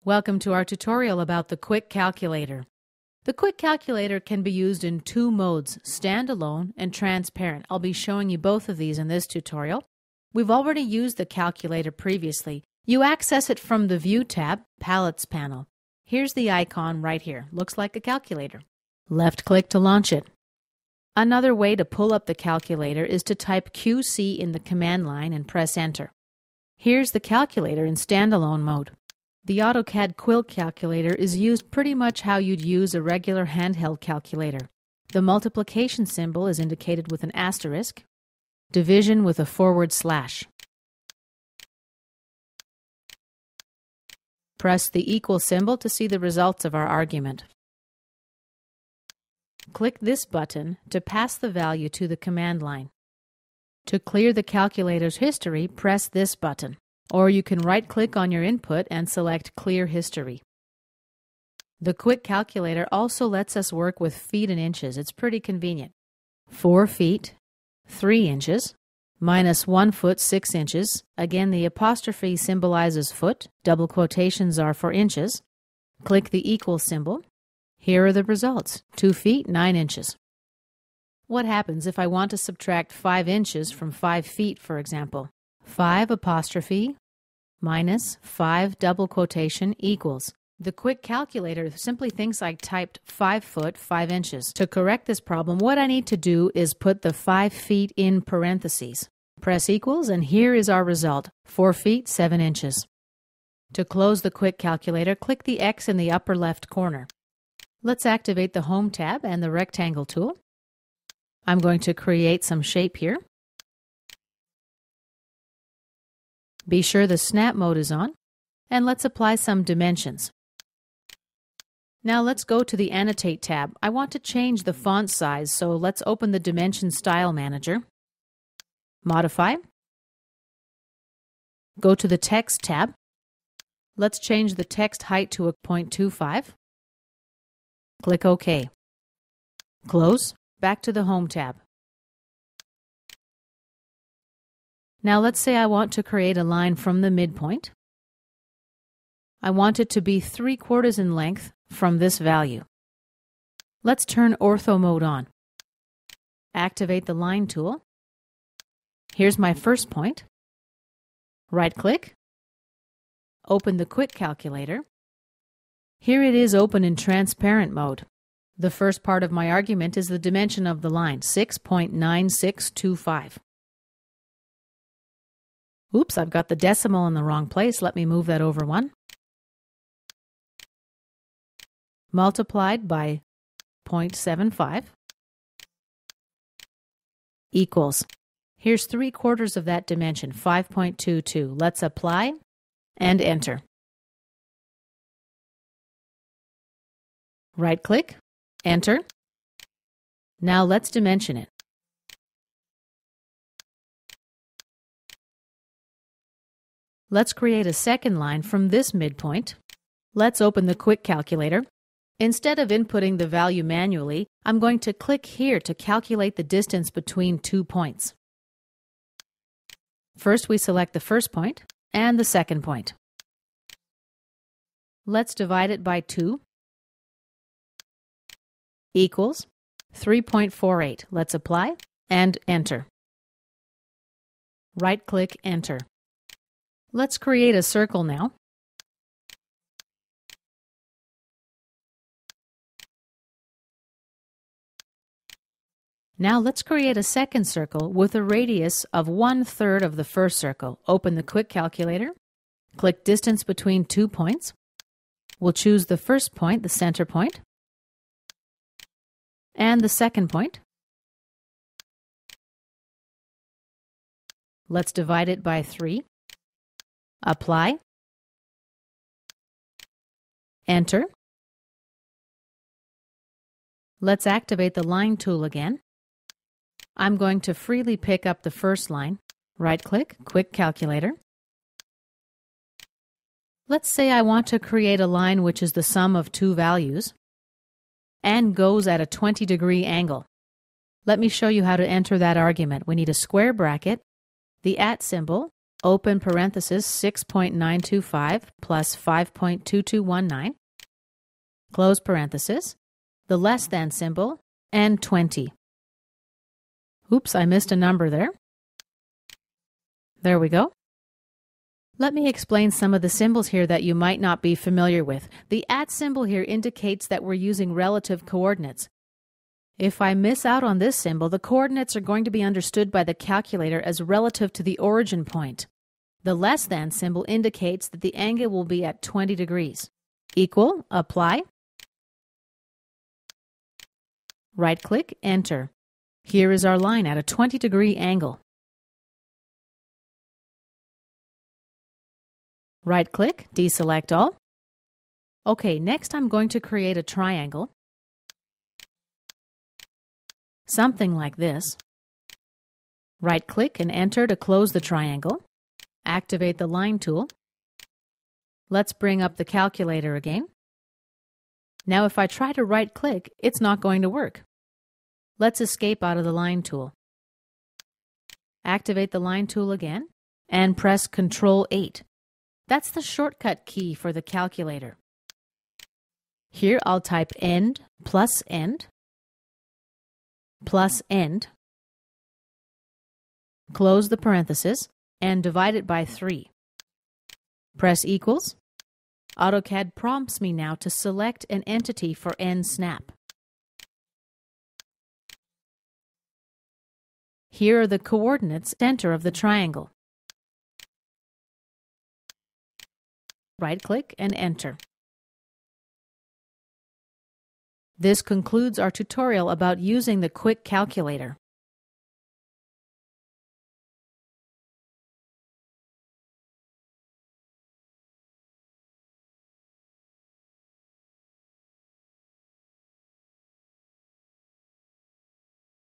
Welcome to our tutorial about the Quick Calculator. The Quick Calculator can be used in two modes, standalone and transparent. I'll be showing you both of these in this tutorial. We've already used the calculator previously. You access it from the View tab, Palettes panel. Here's the icon right here. Looks like a calculator. Left-click to launch it. Another way to pull up the calculator is to type QC in the command line and press Enter. Here's the calculator in standalone mode. The AutoCAD Quick Calculator is used pretty much how you'd use a regular handheld calculator. The multiplication symbol is indicated with an asterisk, division with a /. Press the equal symbol to see the results of our argument. Click this button to pass the value to the command line. To clear the calculator's history, press this button. Or you can right-click on your input and select Clear History. The Quick Calculator also lets us work with feet and inches. It's pretty convenient. 4 feet, 3 inches, minus 1 foot, 6 inches. Again, the apostrophe symbolizes foot. Double quotations are for inches. Click the equal symbol. Here are the results. 2 feet, 9 inches. What happens if I want to subtract 5 inches from 5 feet, for example? 5 apostrophe minus 5 double quotation equals. The Quick Calculator simply thinks I typed 5 foot 5 inches. To correct this problem, what I need to do is put the 5 feet in parentheses. Press equals, and here is our result, 4 feet 7 inches. To close the Quick Calculator, click the X in the upper left corner. Let's activate the Home tab and the Rectangle tool. I'm going to create some shape here. Be sure the snap mode is on, and let's apply some dimensions. Now let's go to the Annotate tab. I want to change the font size, so let's open the Dimension Style Manager. Modify. Go to the Text tab. Let's change the text height to a 0.25. Click OK. Close. Back to the Home tab. Now let's say I want to create a line from the midpoint. I want it to be 3/4 in length from this value. Let's turn Ortho mode on. Activate the Line tool. Here's my first point. Right-click. Open the Quick Calculator. Here it is open in transparent mode. The first part of my argument is the dimension of the line, 6.9625. Oops, I've got the decimal in the wrong place. Let me move that over 1. Multiplied by 0.75 equals. Here's 3/4 of that dimension, 5.22. Let's apply and enter. Right-click, enter. Now let's dimension it. Let's create a second line from this midpoint. Let's open the Quick Calculator. Instead of inputting the value manually, I'm going to click here to calculate the distance between 2 points. First, we select the first point and the second point. Let's divide it by 2 equals 3.48. Let's apply and enter. Right-click, enter. Let's create a circle now. Now let's create a second circle with a radius of 1/3 of the first circle. Open the Quick Calculator. Click Distance between 2 points. We'll choose the first point, the center point, and the second point. Let's divide it by 3. Apply. Enter. Let's activate the Line tool again. I'm going to freely pick up the first line. Right-click, Quick Calculator. Let's say I want to create a line which is the sum of 2 values and goes at a 20-degree angle. Let me show you how to enter that argument. We need a square bracket, the @ symbol, open parenthesis 6.925 plus 5.2219, close parenthesis, the less than symbol, and 20. Oops, I missed a number there. There we go. Let me explain some of the symbols here that you might not be familiar with. The @ symbol here indicates that we're using relative coordinates. If I miss out on this symbol, the coordinates are going to be understood by the calculator as relative to the origin point. The less than symbol indicates that the angle will be at 20 degrees. Equal, apply. Right-click, enter. Here is our line at a 20-degree angle. Right-click, deselect all. Okay, next I'm going to create a triangle. Something like this. Right-click and enter to close the triangle. Activate the line tool. Let's bring up the calculator again. Now if I try to right-click, it's not going to work. Let's escape out of the line tool. Activate the line tool again and press Ctrl-8. That's the shortcut key for the calculator. Here I'll type end plus end, close the parenthesis, and divide it by 3. Press equals. AutoCAD prompts me now to select an entity for end snap. Here are the coordinates center of the triangle. Right-click and enter. This concludes our tutorial about using the quick calculator.